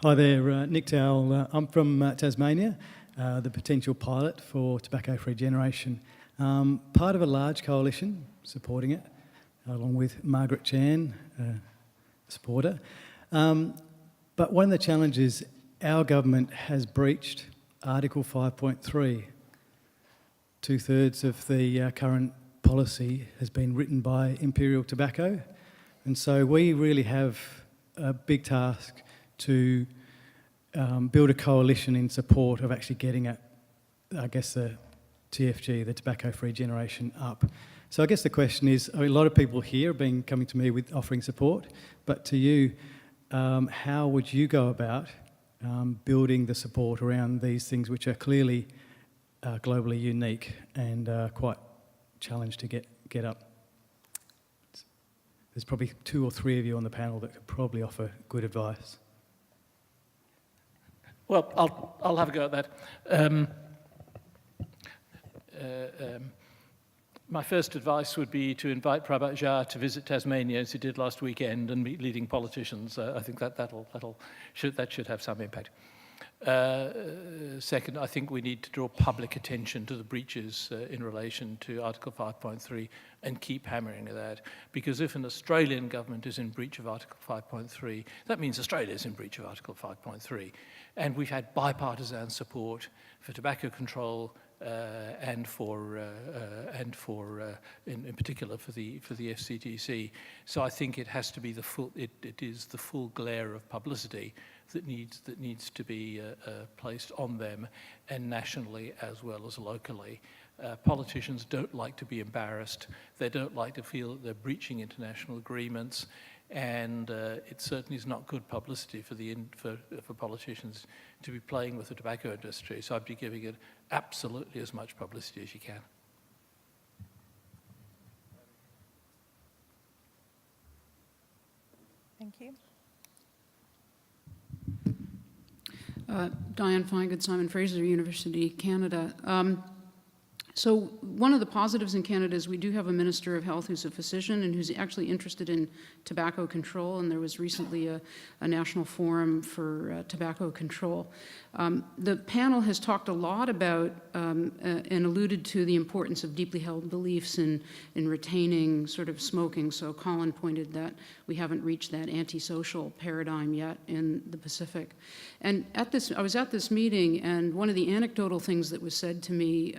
Hi there, Nick Towell. I'm from Tasmania, the potential pilot for tobacco-free generation. Part of a large coalition supporting it, along with Margaret Chan, supporter. But one of the challenges, our government has breached Article 5.3. 2/3 of the current policy has been written by Imperial Tobacco, and so we really have a big task to build a coalition in support of actually getting the TFG, the tobacco-free generation, up. So I guess the question is, a lot of people here have been coming to me with offering support, but to you, how would you go about building the support around these things which are clearly globally unique and quite challenged to get up? There's probably 2 or 3 of you on the panel that could probably offer good advice. Well, I'll have a go at that. My first advice would be to invite WFPHA to visit Tasmania, as he did last weekend, and meet leading politicians. I think that should have some impact. Second, I think we need to draw public attention to the breaches in relation to Article 5.3 and keep hammering at that. Because if an Australian government is in breach of Article 5.3, that means Australia is in breach of Article 5.3. And we've had bipartisan support for tobacco control and in particular for the FCTC. So I think it has to be it is the full glare of publicity that needs to be placed on them, and nationally as well as locally. Politicians don't like to be embarrassed. They don't like to feel that they're breaching international agreements, and it certainly is not good publicity for politicians to be playing with the tobacco industry. So I'd be giving it absolutely as much publicity as you can. Thank you. Diane Feingood, Simon Fraser, University, Canada. So one of the positives in Canada is we do have a Minister of Health who's a physician and who's actually interested in tobacco control, and there was recently a national forum for tobacco control. The panel has talked a lot about and alluded to the importance of deeply held beliefs in retaining sort of smoking. So Colin pointed that we haven't reached that antisocial paradigm yet in the Pacific. And I was at this meeting, and one of the anecdotal things that was said to me,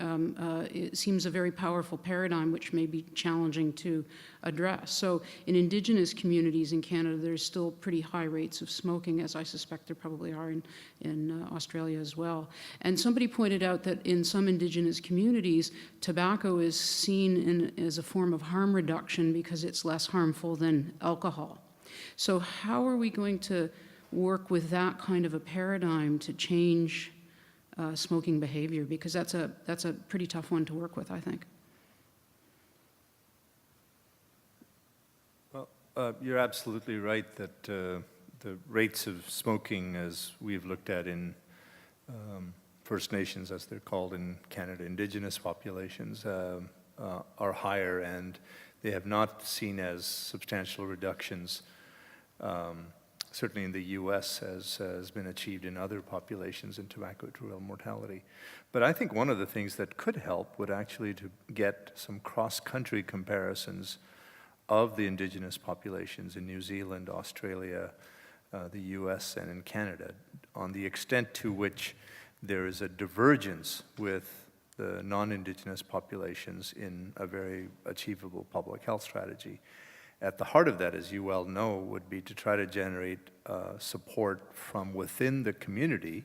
it seems a very powerful paradigm which may be challenging to address. So in Indigenous communities in Canada, there's still pretty high rates of smoking, as I suspect there probably are in Australia as well. And somebody pointed out that in some Indigenous communities, tobacco is seen as a form of harm reduction because it's less harmful than alcohol. So how are we going to work with that kind of a paradigm to change smoking behavior? Because that's a pretty tough one to work with, I think. Well, you're absolutely right that the rates of smoking, as we've looked at in First Nations, as they're called in Canada, Indigenous populations, are higher, and they have not seen as substantial reductions. Certainly in the US has been achieved in other populations in tobacco-to mortality. But I think one of the things that could help would actually to get some cross-country comparisons of the Indigenous populations in New Zealand, Australia, the US, and in Canada, on the extent to which there is a divergence with the non-Indigenous populations in a very achievable public health strategy. At the heart of that, as you well know, would be to try to generate support from within the community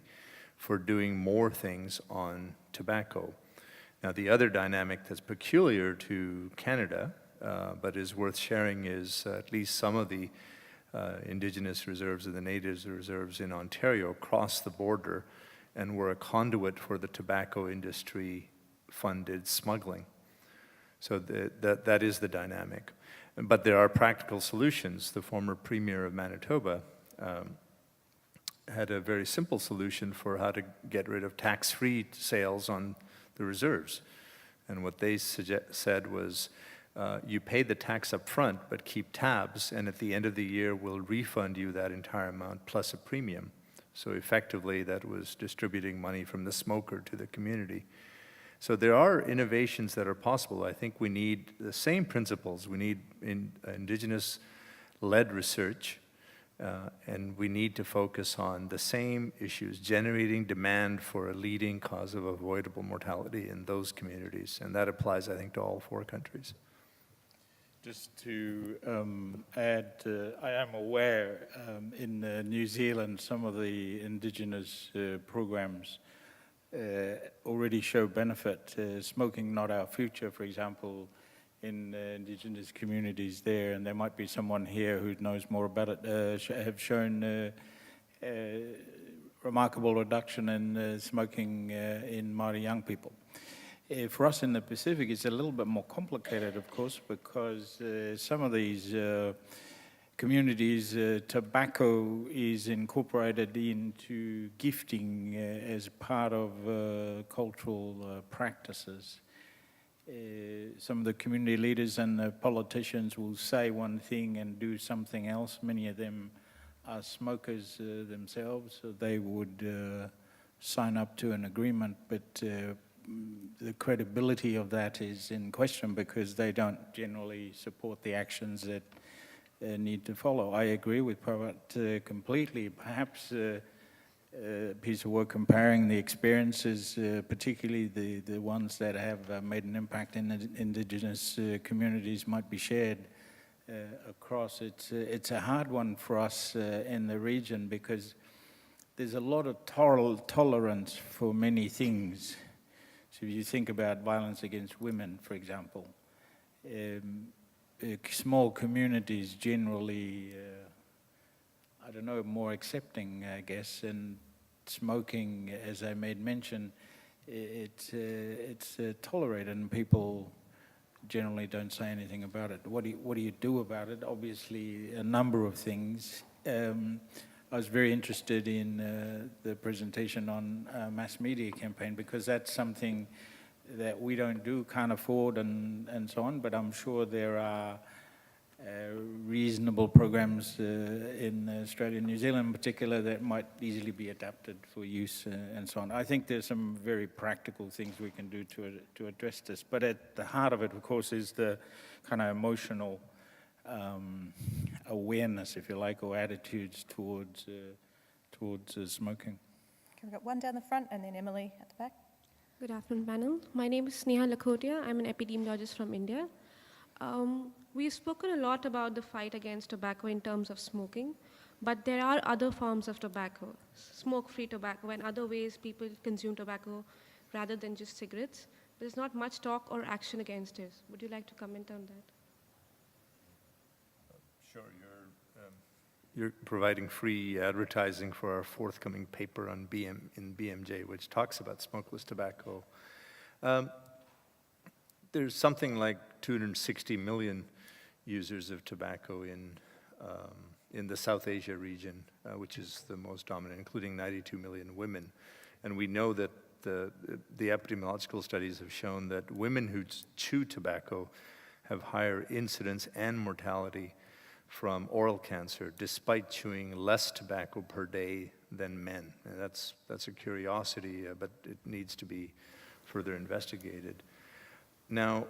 for doing more things on tobacco. Now, the other dynamic that's peculiar to Canada, but is worth sharing, is at least some of the Indigenous reserves and the Natives reserves in Ontario cross the border and were a conduit for the tobacco industry funded smuggling. So that is the dynamic. But there are practical solutions. The former Premier of Manitoba had a very simple solution for how to get rid of tax-free sales on the reserves. And what they said was, you pay the tax up front, but keep tabs, and at the end of the year, we'll refund you that entire amount plus a premium. So effectively, that was distributing money from the smoker to the community. So there are innovations that are possible. I think we need the same principles. We need indigenous-led research, and we need to focus on the same issues, generating demand for a leading cause of avoidable mortality in those communities. And that applies, I think, to all 4 countries. Just to add, I am aware in New Zealand, some of the indigenous programs already show benefit. Smoking Not Our Future, for example, in indigenous communities there, and there might be someone here who knows more about it, have shown remarkable reduction in smoking in Māori young people. For us in the Pacific, it's a little bit more complicated, of course, because some of these communities, tobacco is incorporated into gifting as part of cultural practices. Some of the community leaders and the politicians will say one thing and do something else. Many of them are smokers themselves, so they would sign up to an agreement, but the credibility of that is in question because they don't generally support the actions that need to follow. I agree with Pravat completely. Perhaps a piece of work comparing the experiences, particularly the ones that have made an impact in the indigenous communities, might be shared across. It's a hard one for us in the region because there's a lot of tolerance for many things. So if you think about violence against women, for example, small communities generally, I don't know, more accepting, I guess, and smoking, as I made mention, it's tolerated and people generally don't say anything about it. What do you do about it? Obviously, a number of things. I was very interested in the presentation on mass media campaign because that's something that we don't do, can't afford and so on, but I'm sure there are reasonable programs in Australia and New Zealand in particular that might easily be adapted for use and so on. I think there's some very practical things we can do to address this, but at the heart of it, of course, is the kind of emotional awareness, if you like, or attitudes towards smoking. Okay, we've got one down the front and then Emily at the back. Good afternoon, panel. My name is Sneha Lakhotia. I'm an epidemiologist from India. We've spoken a lot about the fight against tobacco in terms of smoking, but there are other forms of tobacco, smoke-free tobacco, and other ways people consume tobacco rather than just cigarettes. There's not much talk or action against it. Would you like to comment on that? Sure. You're providing free advertising for our forthcoming paper on in BMJ, which talks about smokeless tobacco. There's something like 260 million users of tobacco in the South Asia region, which is the most dominant, including 92 million women. And we know that the epidemiological studies have shown that women who chew tobacco have higher incidence and mortality from oral cancer, despite chewing less tobacco per day than men. And that's a curiosity, but it needs to be further investigated. Now,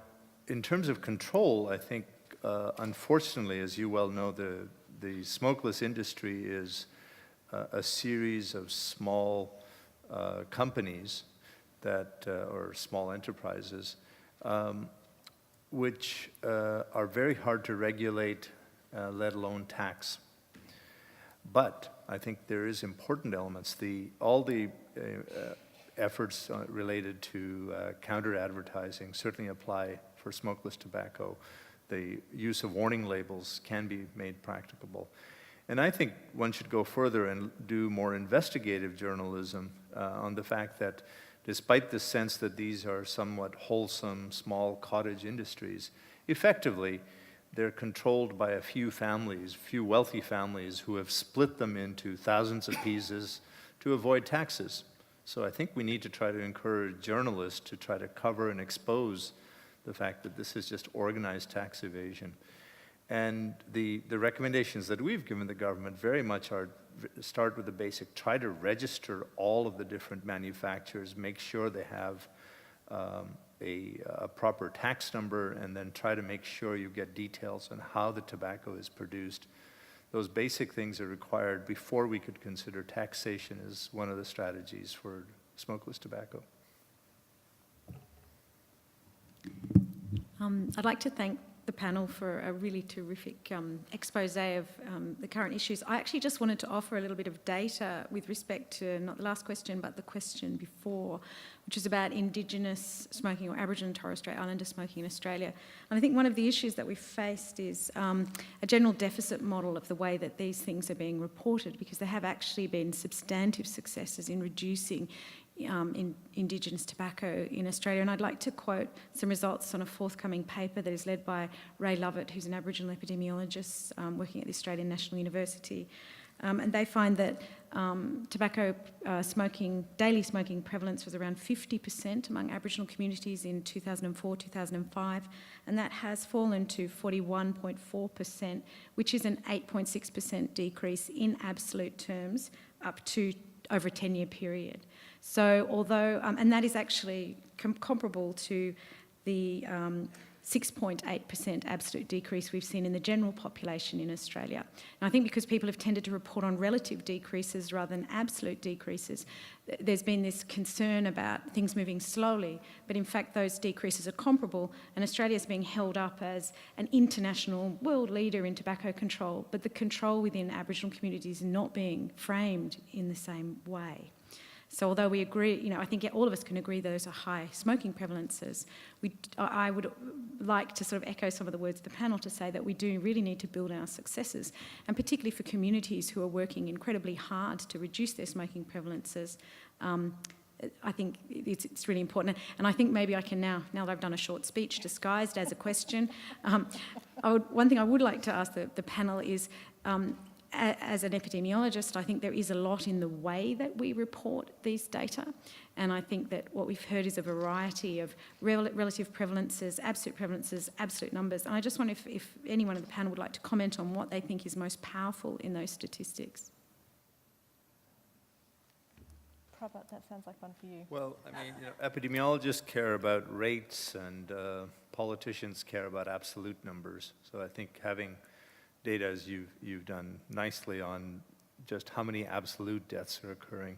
in terms of control, I think, unfortunately, as you well know, the smokeless industry is a series of small companies that, or small enterprises, which are very hard to regulate, let alone tax. But I think there is important elements. All the efforts related to counter-advertising certainly apply for smokeless tobacco. The use of warning labels can be made practicable. And I think one should go further and do more investigative journalism on the fact that despite the sense that these are somewhat wholesome, small cottage industries, effectively, they're controlled by a few families, few wealthy families who have split them into thousands of pieces to avoid taxes. So I think we need to try to encourage journalists to try to cover and expose the fact that this is just organized tax evasion. And the recommendations that we've given the government very much are start with the basic, try to register all of the different manufacturers, make sure they have a proper tax number, and then try to make sure you get details on how the tobacco is produced. Those basic things are required before we could consider taxation as one of the strategies for smokeless tobacco. I'd like to thank the panel for a really terrific expose of the current issues. I actually just wanted to offer a little bit of data with respect to not the last question, but the question before, which is about Indigenous smoking or Aboriginal and Torres Strait Islander smoking in Australia. And I think one of the issues that we've faced is a general deficit model of the way that these things are being reported, because there have actually been substantive successes in reducing Indigenous tobacco in Australia. And I'd like to quote some results on a forthcoming paper that is led by Ray Lovett, who's an Aboriginal epidemiologist working at the Australian National University. And they find that tobacco daily smoking prevalence was around 50% among Aboriginal communities in 2004-2005, and that has fallen to 41.4%, which is an 8.6% decrease in absolute terms up to over a 10-year period. So although, and that is actually comparable to the 6.8% absolute decrease we've seen in the general population in Australia. And I think because people have tended to report on relative decreases rather than absolute decreases, there's been this concern about things moving slowly, but in fact those decreases are comparable, and Australia is being held up as an international world leader in tobacco control, but the control within Aboriginal communities is not being framed in the same way. So although we agree, I think all of us can agree those are high smoking prevalences, I would like to sort of echo some of the words of the panel to say that we do really need to build our successes, and particularly for communities who are working incredibly hard to reduce their smoking prevalences. I think it's really important. And I think maybe I can now that I've done a short speech disguised as a question, one thing I would like to ask the panel is, as an epidemiologist, I think there is a lot in the way that we report these data, and I think that what we've heard is a variety of relative prevalences, absolute numbers, and I just wonder if anyone on the panel would like to comment on what they think is most powerful in those statistics. Prabhat, that sounds like one for you. Well, I mean, epidemiologists care about rates, and politicians care about absolute numbers. So I think having data, as you've done nicely, on just how many absolute deaths are occurring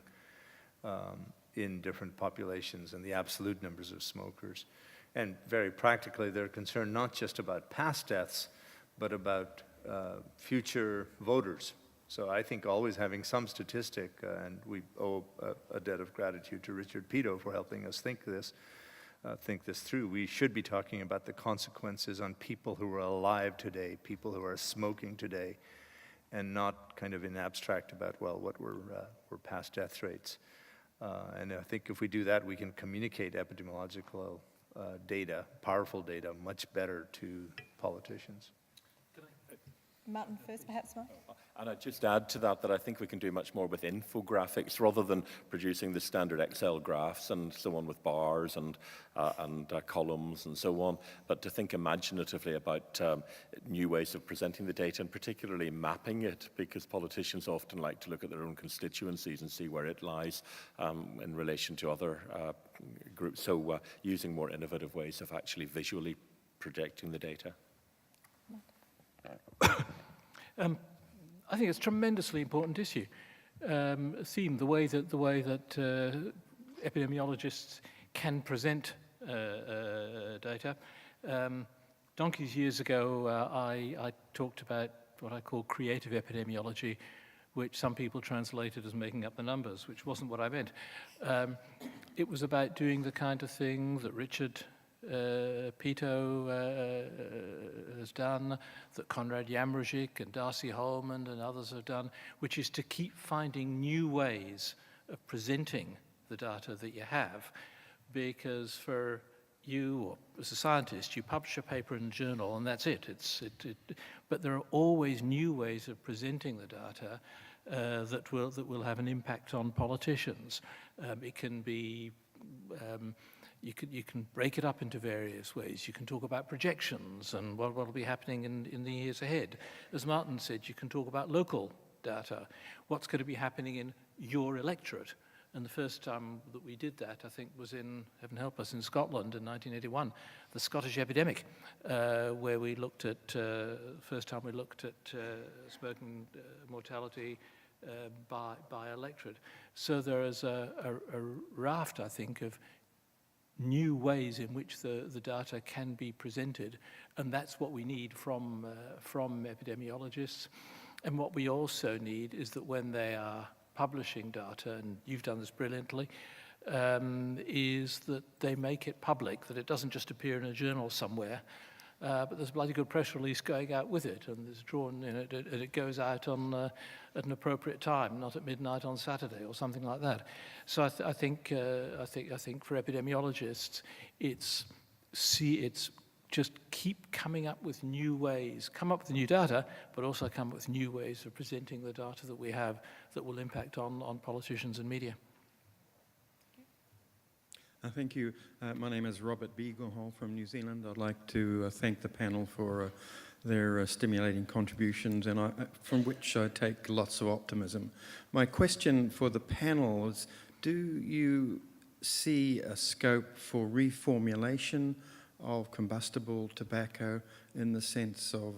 in different populations and the absolute numbers of smokers. And very practically, they're concerned not just about past deaths, but about future voters. So I think always having some statistic, and we owe a debt of gratitude to Richard Pito for helping us think this through. We should be talking about the consequences on people who are alive today, people who are smoking today, and not kind of in abstract about, well, what were past death rates. And I think if we do that, we can communicate epidemiological data, powerful data, much better to politicians. Martin first, perhaps, Mark? And I'd just add to that I think we can do much more with infographics rather than producing the standard Excel graphs and so on with bars and columns and so on, but to think imaginatively about new ways of presenting the data, and particularly mapping it, because politicians often like to look at their own constituencies and see where it lies in relation to other groups. So using more innovative ways of actually visually projecting the data. I think it's a tremendously important issue. Theme, the way that epidemiologists can present data. Donkeys years ago, I talked about what I call creative epidemiology, which some people translated as making up the numbers, which wasn't what I meant. It was about doing the kind of thing that Richard Pito has done, that Konrad Jamrzyk and Darcy Holman and others have done, which is to keep finding new ways of presenting the data that you have, because for you, or as a scientist, you publish a paper in a journal and that's it. But there are always new ways of presenting the data that will have an impact on politicians. It can be you can break it up into various ways. You can talk about projections and what will be happening in the years ahead. As Martin said, you can talk about local data, what's going to be happening in your electorate. And the first time that we did that, I think, was in, heaven help us, in Scotland in 1981, the Scottish epidemic, where we looked at, first time we looked at smoking mortality by electorate. So there is a raft, I think, of new ways in which the data can be presented, and that's what we need from epidemiologists. And what we also need is that when they are publishing data, and you've done this brilliantly, is that they make it public, that it doesn't just appear in a journal somewhere, but there's a bloody good press release going out with it, and there's drawn in it, and it goes out on at an appropriate time, not at midnight on Saturday or something like that. So I think for epidemiologists, it's just keep coming up with new ways, come up with new data, but also come up with new ways of presenting the data that we have that will impact on politicians and media. Thank you. My name is Robert Beaglehall from New Zealand. I'd like to thank the panel for their stimulating contributions, and from which I take lots of optimism. My question for the panel is, do you see a scope for reformulation of combustible tobacco in the sense of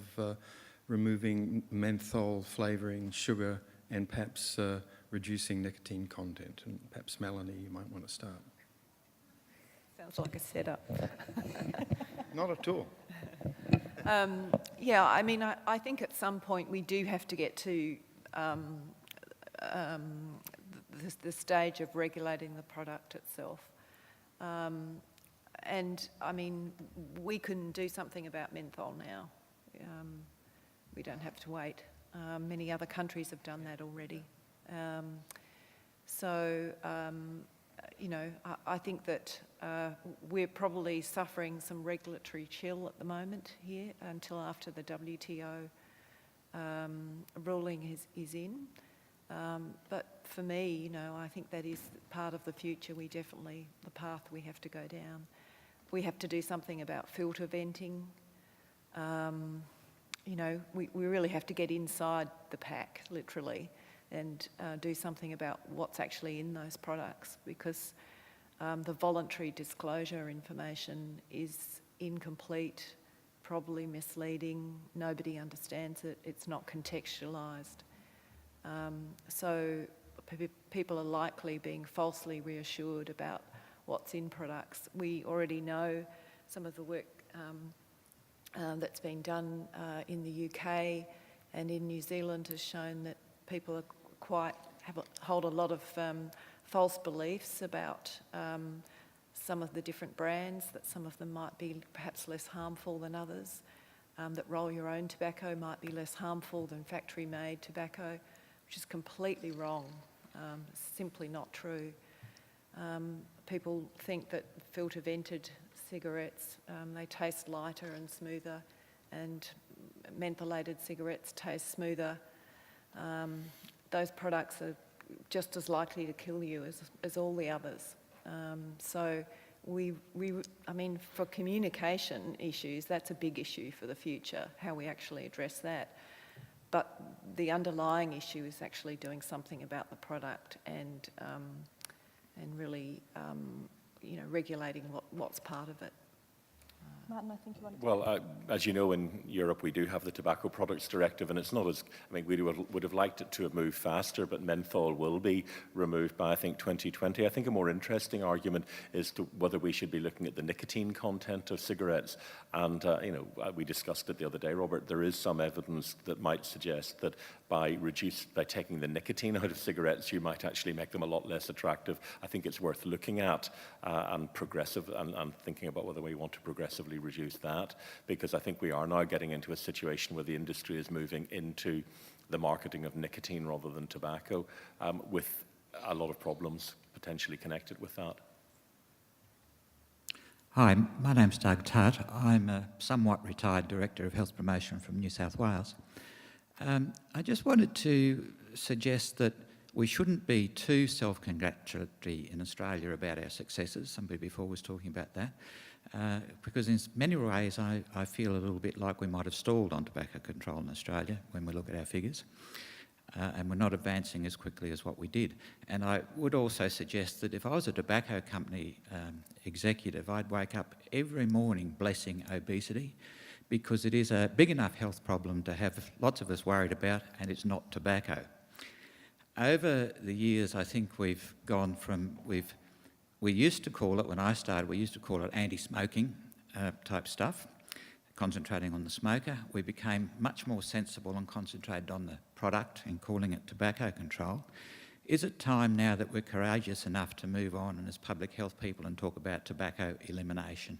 removing menthol flavouring, sugar, and perhaps reducing nicotine content? And perhaps Melanie, you might want to start. Sounds like a setup. Not at all. Yeah, I mean, I think at some point we do have to get to the stage of regulating the product itself. And I mean, we can do something about menthol now. We don't have to wait. Many other countries have done that already. You know, I think that we're probably suffering some regulatory chill at the moment here until after the WTO ruling is in. But for me, you know, I think that is part of the future. The path we have to go down. We have to do something about filter venting. You know, we really have to get inside the pack, literally, and do something about what's actually in those products, because the voluntary disclosure information is incomplete, probably misleading, nobody understands it, it's not contextualised. So people are likely being falsely reassured about what's in products. We already know some of the work that's been done in the UK and in New Zealand has shown that people are hold a lot of false beliefs about some of the different brands, that some of them might be perhaps less harmful than others, that roll your own tobacco might be less harmful than factory-made tobacco, which is completely wrong, simply not true. People think that filter-vented cigarettes, they taste lighter and smoother, and mentholated cigarettes taste smoother. Those products are just as likely to kill you as all the others. So I mean, for communication issues, that's a big issue for the future, how we actually address that. But the underlying issue is actually doing something about the product and really, you know, regulating what's part of it. Martin, I think you wanted to... Well, as you know, in Europe we do have the Tobacco Products Directive, and it's not as, I mean, we would have liked it to have moved faster, but menthol will be removed by, I think, 2020. I think a more interesting argument is to whether we should be looking at the nicotine content of cigarettes. And, you know, we discussed it the other day, Robert, there is some evidence that might suggest that by taking the nicotine out of cigarettes, you might actually make them a lot less attractive. I think it's worth looking at and thinking about whether we want to progressively reduce that, because I think we are now getting into a situation where the industry is moving into the marketing of nicotine rather than tobacco, with a lot of problems potentially connected with that. Hi, my name's Doug Tutt. I'm a somewhat retired Director of Health Promotion from New South Wales. I just wanted to suggest that we shouldn't be too self-congratulatory in Australia about our successes. Somebody before was talking about that. Because in many ways I feel a little bit like we might have stalled on tobacco control in Australia when we look at our figures. and we're not advancing as quickly as what we did. And I would also suggest that if I was a tobacco company executive, I'd wake up every morning blessing obesity, because it is a big enough health problem to have lots of us worried about, and it's not tobacco. Over the years, I think we've gone from, we used to call it, when I started, we used to call it anti-smoking type stuff, concentrating on the smoker. We became much more sensible and concentrated on the product and calling it tobacco control. Is it time now that we're courageous enough to move on and as public health people and talk about tobacco elimination?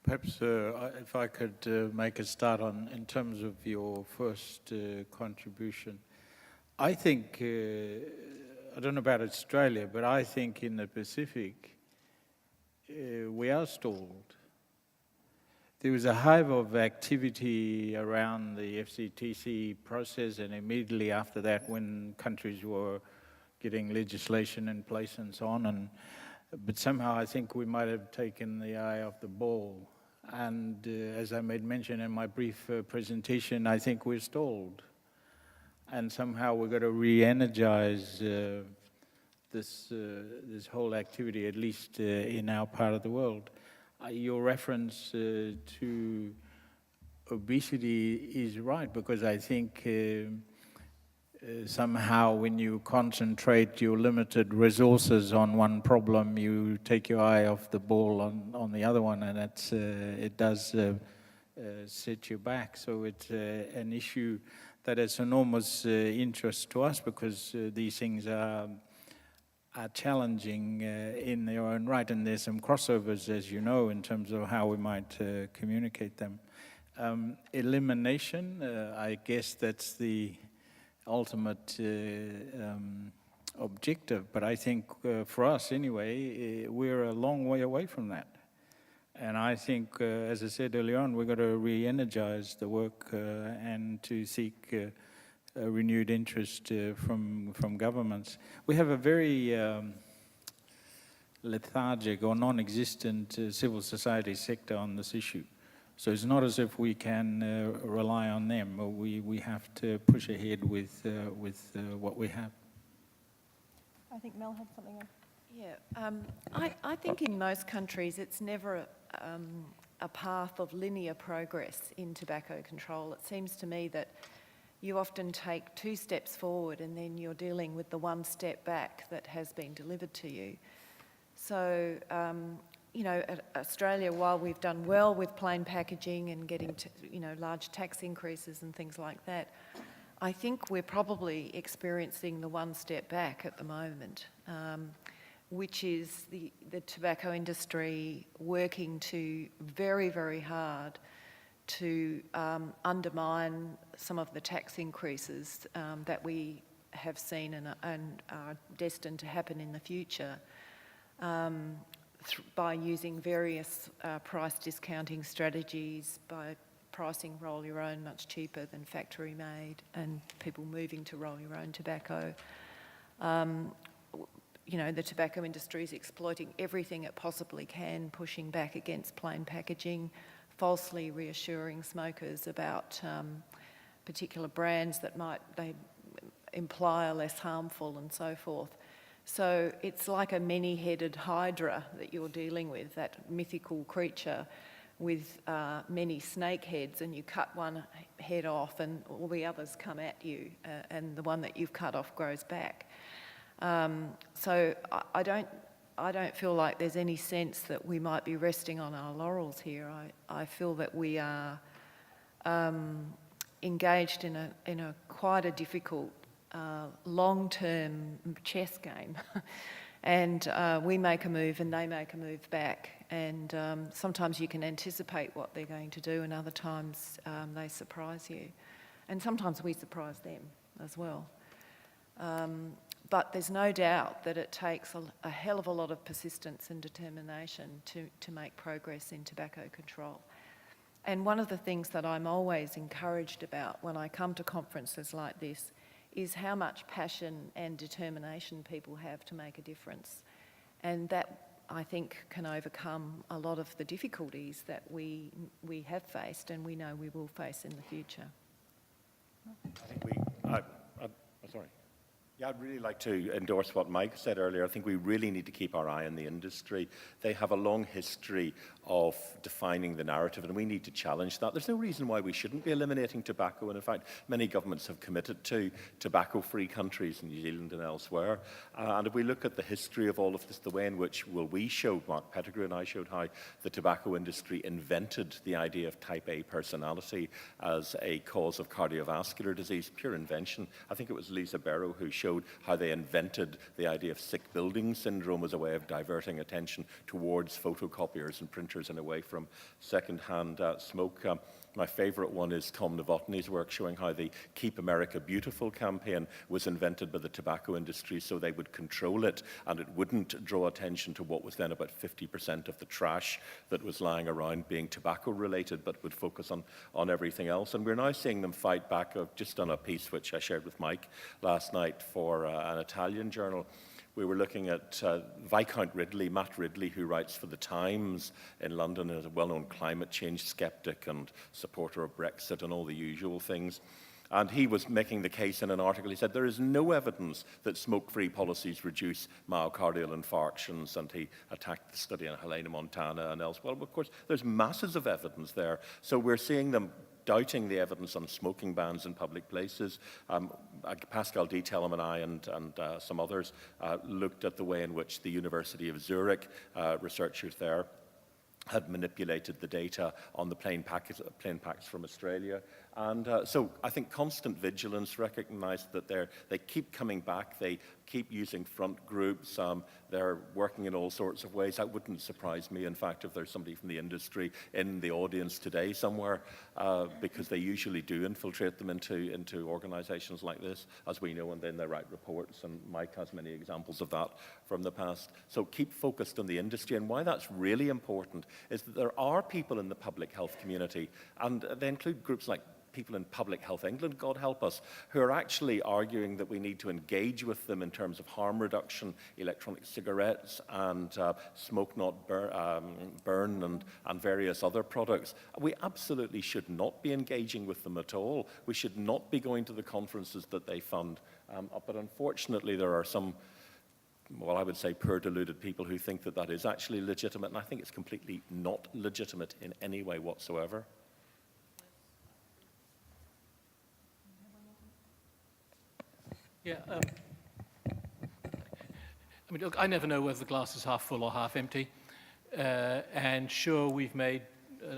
Perhaps if I could make a start on, in terms of your first contribution. I think, I don't know about Australia, but I think in the Pacific, we are stalled. There was a hive of activity around the FCTC process, and immediately after that, when countries were getting legislation in place and so on, but somehow I think we might have taken the eye off the ball. And as I made mention in my brief presentation, I think we're stalled. And somehow we've got to re-energize this whole activity, at least in our part of the world. Your reference to obesity is right, because I think somehow when you concentrate your limited resources on one problem, you take your eye off the ball on the other one, and it does set you back. So it's an issue that has enormous interest to us, because these things are challenging in their own right, and there's some crossovers, as you know, in terms of how we might communicate them. Elimination, I guess that's the ultimate objective, but I think for us anyway, we're a long way away from that. And I think, as I said earlier on, we've got to re-energize the work and to seek a renewed interest from governments. We have a very lethargic or non-existent civil society sector on this issue. So it's not as if we can rely on them. We have to push ahead with what we have. I think Mel had something on. Yeah, I think in most countries it's never a path of linear progress in tobacco control. It seems to me that you often take 2 steps forward and then you're dealing with the 1 step back that has been delivered to you. So, you know, Australia, while we've done well with plain packaging and getting to, you know, large tax increases and things like that, I think we're probably experiencing the 1 step back at the moment, which is the tobacco industry working very, very hard to undermine some of the tax increases that we have seen and are destined to happen in the future, by using various price discounting strategies, by pricing roll your own much cheaper than factory made, and people moving to roll your own tobacco. You know, the tobacco industry is exploiting everything it possibly can, pushing back against plain packaging, falsely reassuring smokers about particular brands that they imply are less harmful and so forth. So it's like a many-headed hydra that you're dealing with, that mythical creature with many snake heads, and you cut one head off and all the others come at you, and the one that you've cut off grows back. So I don't feel like there's any sense that we might be resting on our laurels here. I feel that we are engaged in a quite a difficult long-term chess game. And we make a move and they make a move back. And sometimes you can anticipate what they're going to do, and other times they surprise you. And sometimes we surprise them as well. But there's no doubt that it takes a hell of a lot of persistence and determination to make progress in tobacco control. And one of the things that I'm always encouraged about when I come to conferences like this is how much passion and determination people have to make a difference. And that, I think, can overcome a lot of the difficulties that we have faced and we know we will face in the future. I think sorry. Yeah, I'd really like to endorse what Mike said earlier. I think we really need to keep our eye on the industry. They have a long history of defining the narrative, and we need to challenge that. There's no reason why we shouldn't be eliminating tobacco, and in fact, many governments have committed to tobacco-free countries in New Zealand and elsewhere. And if we look at the history of all of this, the way in which, we showed, Mark Pettigrew and I showed how the tobacco industry invented the idea of type A personality as a cause of cardiovascular disease, pure invention. I think it was Lisa Barrow who showed how they invented the idea of sick building syndrome as a way of diverting attention towards photocopiers and printers and away from second-hand smoke. My favorite one is Tom Novotny's work showing how the Keep America Beautiful campaign was invented by the tobacco industry so they would control it and it wouldn't draw attention to what was then about 50% of the trash that was lying around being tobacco related, but would focus on everything else. And we're now seeing them fight back. I've just done a piece which I shared with Mike last night for an Italian journal. We were looking at Viscount Ridley, Matt Ridley, who writes for The Times in London, is a well-known climate change skeptic and supporter of Brexit and all the usual things. And he was making the case in an article. He said, there is no evidence that smoke-free policies reduce myocardial infarctions, and he attacked the study in Helena, Montana and elsewhere. Well, of course, there's masses of evidence there. So we're seeing them doubting the evidence on smoking bans in public places. Pascal Dietelem and I and some others looked at the way in which the University of Zurich researchers there had manipulated the data on the plain packs from Australia. And so I think constant vigilance, recognize that they keep coming back, they keep using front groups, they're working in all sorts of ways. That wouldn't surprise me, in fact, if there's somebody from the industry in the audience today somewhere, because they usually do infiltrate them into organizations like this, as we know, and then they write reports, and Mike has many examples of that from the past. So keep focused on the industry, and why that's really important is that there are people in the public health community, and they include groups like people in Public Health England, God help us, who are actually arguing that we need to engage with them in terms of harm reduction, electronic cigarettes and smoke not burn and various other products. We absolutely should not be engaging with them at all. We should not be going to the conferences that they fund. But unfortunately, there are some, well, I would say poor deluded people who think that that is actually legitimate, and I think it's completely not legitimate in any way whatsoever. Yeah. I mean, look, I never know whether the glass is half full or half empty. And sure, we've made,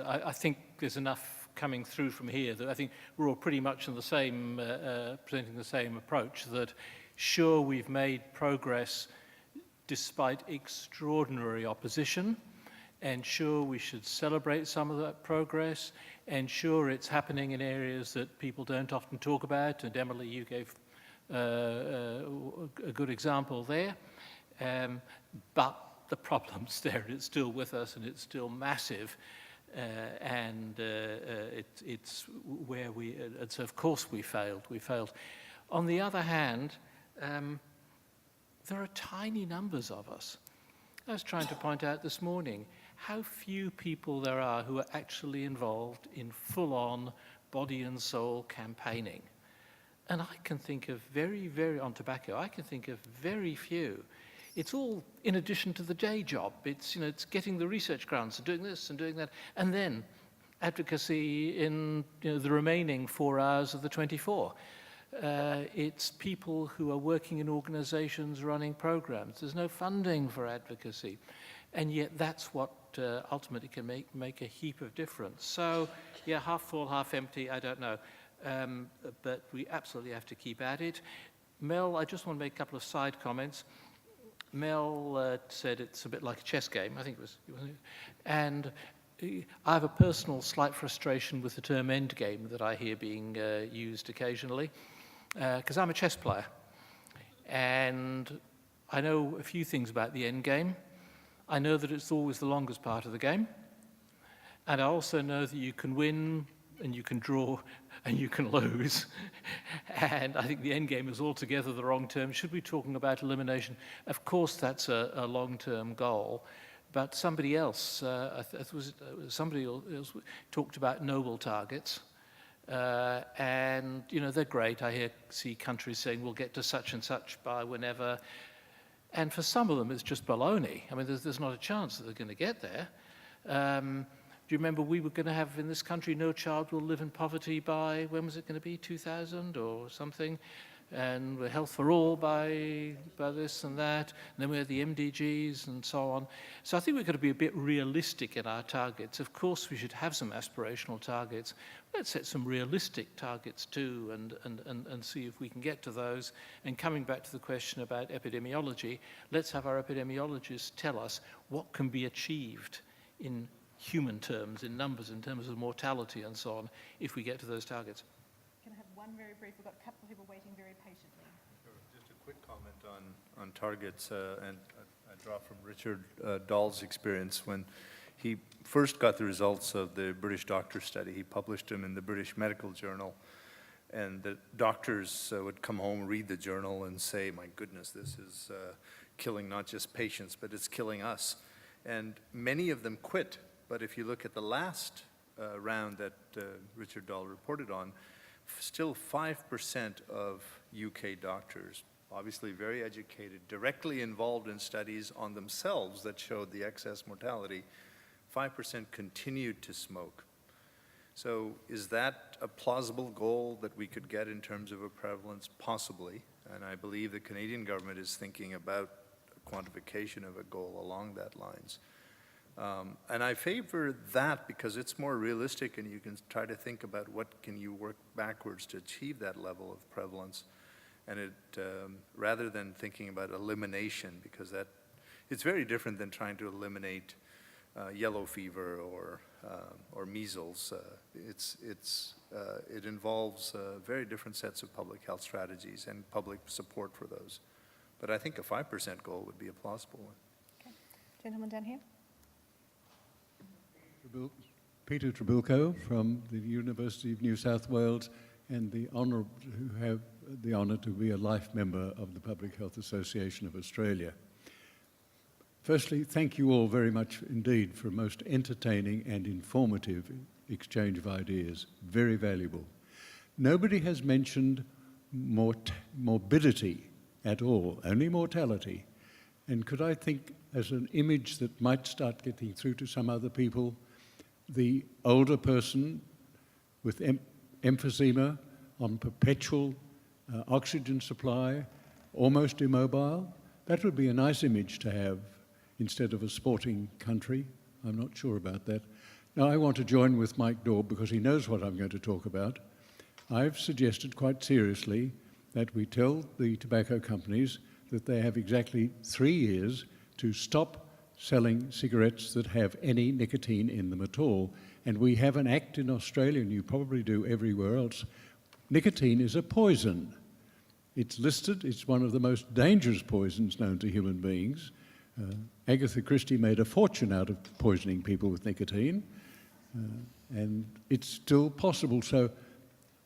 I think there's enough coming through from here that I think we're all pretty much in the same, presenting the same approach, that sure, we've made progress despite extraordinary opposition, and sure, we should celebrate some of that progress, and sure, it's happening in areas that people don't often talk about, and Emily, you gave a good example there, but the problem's there, and it's still with us, and it's still massive, and it's where and so of course we failed. On the other hand, there are tiny numbers of us. I was trying to point out this morning how few people there are who are actually involved in full-on body and soul campaigning. And I can think of on tobacco, I can think of very few. It's all in addition to the day job. It's, it's getting the research grants and doing this and doing that. And then advocacy in the remaining 4 hours of the 24. It's people who are working in organizations running programs. There's no funding for advocacy. And yet that's what ultimately can make a heap of difference. So, yeah, half full, half empty, I don't know. But we absolutely have to keep at it. Mel, I just want to make a couple of side comments. Mel said it's a bit like a chess game, I think it was. And I have a personal slight frustration with the term endgame that I hear being used occasionally, because I'm a chess player. And I know a few things about the endgame. I know that it's always the longest part of the game. And I also know that you can win and you can draw and you can lose. And I think the end game is altogether the wrong term. Should we be talking about elimination? Of course, that's a long-term goal. But somebody else, somebody else talked about noble targets. And, you know, they're great. I see countries saying we'll get to such and such by whenever. And for some of them, it's just baloney. I mean, there's not a chance that they're going to get there. Do you remember we were going to have in this country no child will live in poverty by, when was it going to be, 2000 or something? And we're health for all by this and that. And then we had the MDGs and so on. So I think we've got to be a bit realistic in our targets. Of course, we should have some aspirational targets. Let's set some realistic targets too and see if we can get to those. And coming back to the question about epidemiology, let's have our epidemiologists tell us what can be achieved in human terms, in numbers, in terms of mortality and so on, if we get to those targets. Can I have one very brief? We've got a couple of people waiting very patiently. Just a quick comment on targets, and I draw from Richard Dahl's experience. When he first got the results of the British doctor study, he published them in the British Medical Journal, and the doctors would come home, read the journal, and say, my goodness, this is killing not just patients, but it's killing us. And many of them quit. But if you look at the last round that Richard Dahl reported on, still 5% of UK doctors, obviously very educated, directly involved in studies on themselves that showed the excess mortality, 5% continued to smoke. So is that a plausible goal that we could get in terms of a prevalence? Possibly. And I believe the Canadian government is thinking about a quantification of a goal along that lines. And I favor that because it's more realistic and you can try to think about what can you work backwards to achieve that level of prevalence. And it, rather than thinking about elimination, because it's very different than trying to eliminate yellow fever or measles. It involves very different sets of public health strategies and public support for those. But I think a 5% goal would be a plausible one. Okay. Gentleman down here. Peter Trabilko from the University of New South Wales, and who have the honour to be a life member of the Public Health Association of Australia. Firstly, thank you all very much indeed for a most entertaining and informative exchange of ideas. Very valuable. Nobody has mentioned morbidity at all, only mortality. And could I think as an image that might start getting through to some other people, the older person with emphysema on perpetual oxygen supply, almost immobile? That would be a nice image to have instead of a sporting country. I'm not sure about that. Now, I want to join with Mike Daub because he knows what I'm going to talk about. I've suggested quite seriously that we tell the tobacco companies that they have exactly 3 years to stop selling cigarettes that have any nicotine in them at all. And we have an act in Australia, and you probably do everywhere else. Nicotine is a poison. It's listed, it's one of the most dangerous poisons known to human beings. Agatha Christie made a fortune out of poisoning people with nicotine, and it's still possible. So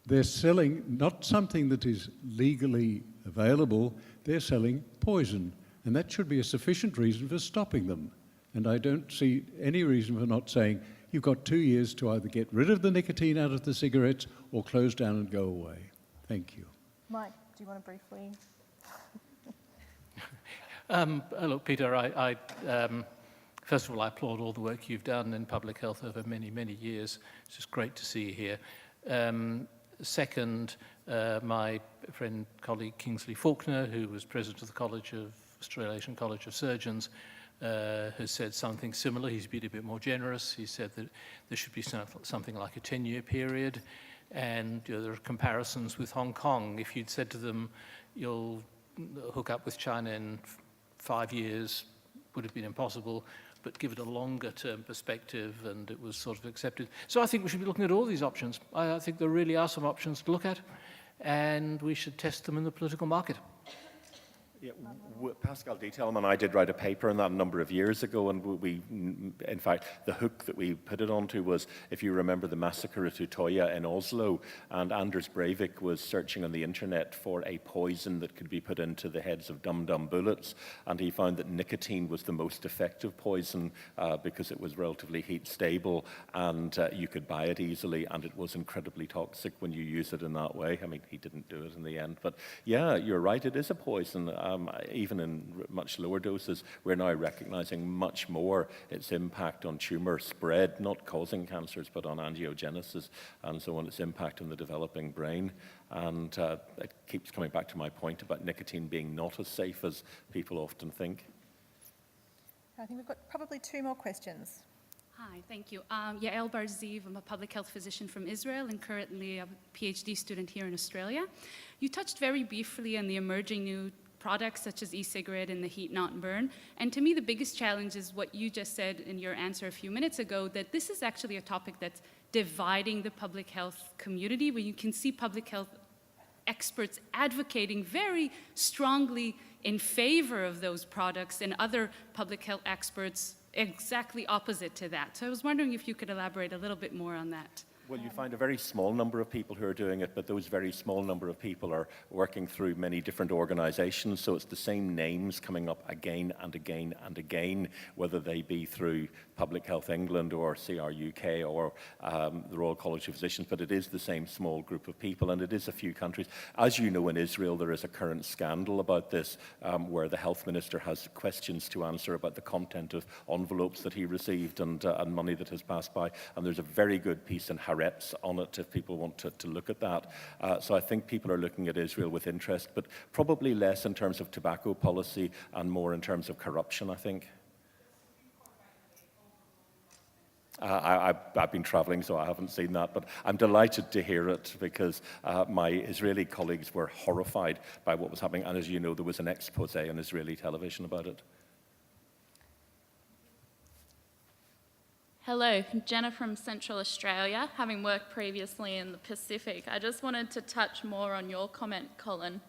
they're selling not something that is legally available, they're selling poison. And that should be a sufficient reason for stopping them. And I don't see any reason for not saying, you've got 2 years to either get rid of the nicotine out of the cigarettes or close down and go away. Thank you. Mike, do you want to briefly? Look, Peter, first of all, I applaud all the work you've done in public health over many, many years. It's just great to see you here. Second, my friend, colleague Kingsley Faulkner, who was president of the Australasian College of Surgeons, has said something similar. He's been a bit more generous. He said that there should be something like a 10-year period, and there are comparisons with Hong Kong. If you'd said to them, you'll hook up with China in 5 years, would have been impossible, but give it a longer-term perspective, and it was sort of accepted. So I think we should be looking at all these options. I think there really are some options to look at, and we should test them in the political market. Yeah, Pascal Dietelman and I did write a paper on that a number of years ago, and in fact, the hook that we put it onto was, if you remember the massacre at Utøya in Oslo, and Anders Breivik was searching on the internet for a poison that could be put into the heads of dum-dum bullets, and he found that nicotine was the most effective poison because it was relatively heat stable, and you could buy it easily, and it was incredibly toxic when you use it in that way. I mean, he didn't do it in the end, but yeah, you're right, it is a poison. Even in much lower doses, we're now recognizing much more its impact on tumor spread, not causing cancers, but on angiogenesis, and so on, its impact on the developing brain. And it keeps coming back to my point about nicotine being not as safe as people often think. I think we've got probably 2 more questions. Hi, thank you. Yael Barziv, I'm a public health physician from Israel and currently a PhD student here in Australia. You touched very briefly on the emerging new products such as e-cigarette and the heat not burn. And to me, the biggest challenge is what you just said in your answer a few minutes ago, that this is actually a topic that's dividing the public health community, where you can see public health experts advocating very strongly in favor of those products and other public health experts exactly opposite to that. So I was wondering if you could elaborate a little bit more on that. Well, you find a very small number of people who are doing it, but those very small number of people are working through many different organizations, so it's the same names coming up again and again and again, whether they be through Public Health England or CRUK or the Royal College of Physicians, but it is the same small group of people, and it is a few countries. As you know, in Israel, there is a current scandal about this, where the health minister has questions to answer about the content of envelopes that he received and money that has passed by, and there's a very good piece in Haaretz on it if people want to look at that. So I think people are looking at Israel with interest, but probably less in terms of tobacco policy and more in terms of corruption, I think. I've been traveling, so I haven't seen that, but I'm delighted to hear it because my Israeli colleagues were horrified by what was happening, and as you know, there was an expose on Israeli television about it. Hello, Jenna from Central Australia. Having worked previously in the Pacific, I just wanted to touch more on your comment, Colin,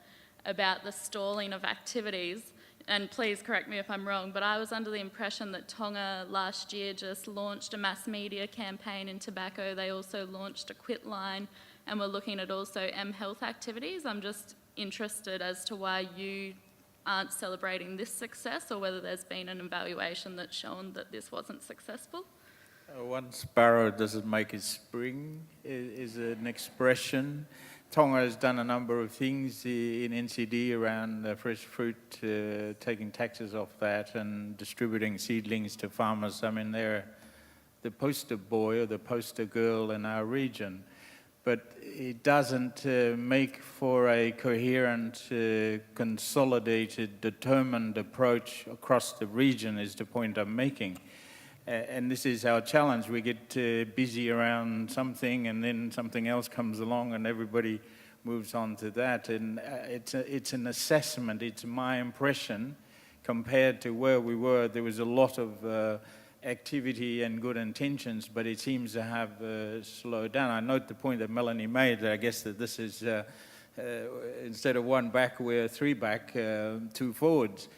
about the stalling of activities. And please correct me if I'm wrong, but I was under the impression that Tonga last year just launched a mass media campaign in tobacco. They also launched a quit line, and we're looking at also M-Health activities. I'm just interested as to why you aren't celebrating this success, or whether there's been an evaluation that's shown that this wasn't successful. One sparrow doesn't make it spring is an expression. Tonga has done a number of things in NCD around fresh fruit, taking taxes off that and distributing seedlings to farmers. I mean, they're the poster boy or the poster girl in our region. But it doesn't make for a coherent, consolidated, determined approach across the region is the point I'm making. And this is our challenge. We get busy around something and then something else comes along and everybody moves on to that. And it's an assessment. It's my impression compared to where we were. There was a lot of activity and good intentions, but it seems to have slowed down. I note the point that Melanie made, that I guess that this is, instead of 1 back, we're 3 back, 2 forwards.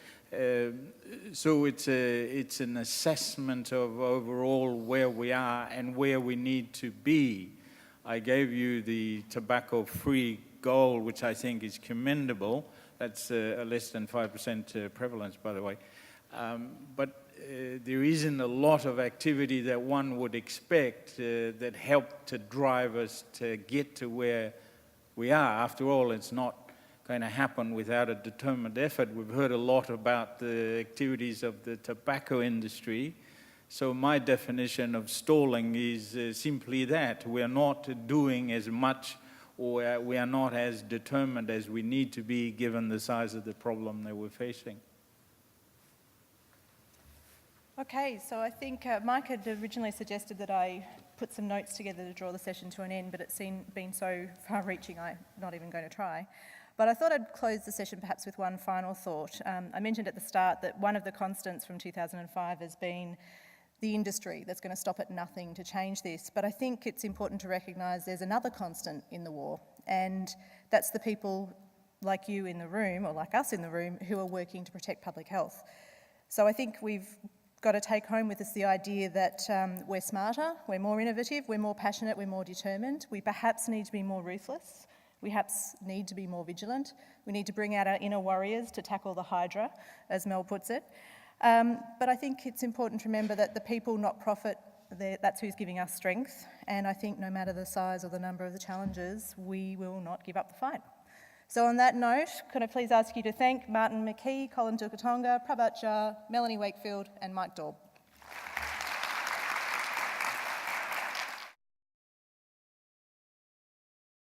So it's an assessment of overall where we are and where we need to be. I gave you the tobacco-free goal, which I think is commendable. That's a less than 5% prevalence, by the way. But there isn't a lot of activity that one would expect that helped to drive us to get to where we are. After all, it's not going to happen without a determined effort. We've heard a lot about the activities of the tobacco industry. So my definition of stalling is simply that. We are not doing as much, or we are not as determined as we need to be given the size of the problem that we're facing. Okay, so I think Mike had originally suggested that I put some notes together to draw the session to an end, but it's been so far-reaching I'm not even going to try. But I thought I'd close the session perhaps with one final thought. I mentioned at the start that one of the constants from 2005 has been the industry that's going to stop at nothing to change this. But I think it's important to recognise there's another constant in the war, and that's the people like you in the room, or like us in the room, who are working to protect public health. So I think we've got to take home with us the idea that we're smarter, we're more innovative, we're more passionate, we're more determined. We perhaps need to be more ruthless. We perhaps need to be more vigilant. We need to bring out our inner warriors to tackle the Hydra, as Mel puts it. But I think it's important to remember that the people, not profit, that's who's giving us strength. And I think no matter the size or the number of the challenges, we will not give up the fight. So on that note, could I please ask you to thank Martin McKee, Colin Dukatonga, Prabhat Jha, Melanie Wakefield and Mike Daub.